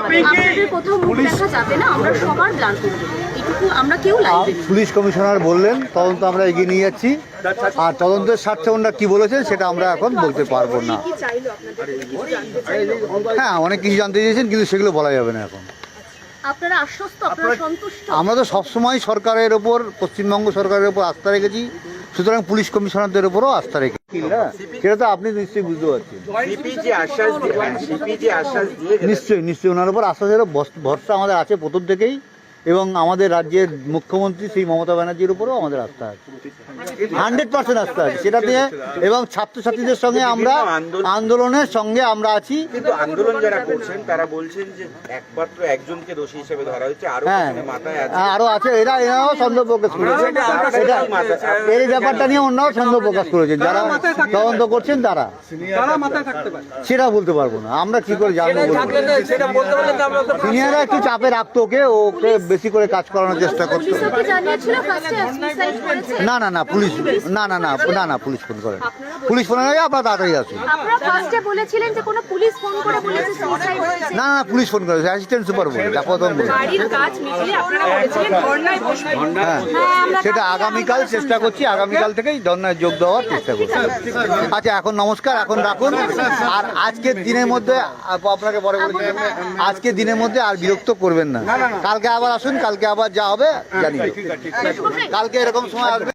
আপনাদের কোথাও মুখ দেখা যাবে না, আমরা সবার ব্লান করব, এটুকু আমরা কেউ লাইভে। পুলিশ কমিশনার বললেন তদন্ত আমরা এগিয়ে নিয়ে যাচ্ছি, আর তদন্তের স্বার্থে ওনারা কি বলেছেন সেটা আমরা এখন বলতে পারবো না। কি চাইলো আপনাদের থেকে, কিছু জানতে চাইলো? হ্যাঁ, অনেক কিছু জানতে চেয়েছেন, কিন্তু সেগুলো বলা যাবে না এখন। আপনারা আশ্বস্ত, আপনারা সন্তুষ্ট? আমরা তো সবসময় সরকারের ওপর, পশ্চিমবঙ্গ সরকারের ওপর আস্থা রেখেছি, সুতরাং পুলিশ কমিশনারদের ওপরও আস্থা রেখেছি। সেটা তো আপনি নিশ্চয়ই বুঝতে পারছেন। নিশ্চয়ই নিশ্চয়ই ওনার উপর আস্থার ভরসা আমাদের আছে প্রথম থেকেই, এবং আমাদের রাজ্যের মুখ্যমন্ত্রী শ্রী মমতা ব্যানার্জির উপরেও আমাদের আস্থা আছে, 100% আস্থা আছে সেটা নিয়ে। এবং ছাত্রছাত্রীদের সঙ্গে আমরা আন্দোলনের সঙ্গে আমরা আছি। কিন্তু আন্দোলন যারা করছেন তারা বলছেন যে একমাত্র একজনকে দোষী হিসেবে ধরা হয়েছে, আরো হ্যাঁ, মাথায় আছে, আরো আছে, এরাও সন্দেহ প্রকাশ করেছে। এই ব্যাপারটা নিয়ে অন্যরাও সন্দেহ প্রকাশ করেছেন, যারা তদন্ত করছেন তারা। সেটা বলতে পারবো না, আমরা কি করে জানবো? সিনিয়ররা একটু চাপে রাখতো, ওকে বেশি করে কাজ করানোর চেষ্টা করতো। পুলিশও কি জানিয়েছিল ফার্স্টে সুইসাইড করেছে? না পুলিশ না পুলিশ ফোন করে, পুলিশ ফোন করে আপনারা তাড়াতাড়ি আসুন। আপনারা ফার্স্টে বলেছিলেন যে কোনো পুলিশ ফোন করে বলেছে সুইসাইড হয়েছে। না পুলিশ ফোন করেছে, অ্যাসিস্ট্যান্ট সুপার বলে প্রথম বলে। বাড়ির কাজ মিটিয়ে আপনারা বলেছিলেন ধর্নায় বসবেন। হ্যাঁ, সেটা আগামীকাল চেষ্টা করছি, আগামীকাল থেকেই ধর্নায় যোগ দেওয়ার চেষ্টা করছি। আচ্ছা, এখন নমস্কার, এখন রাখুন। আর আজকের দিনের মধ্যে আপনাকে পরে বলছি, আজকের দিনের মধ্যে আর বিরক্ত করবেন না, কালকে আবার আসুন, কালকে আবার যা হবে জানিয়ে দেব। কালকে এরকম সময় আসবে।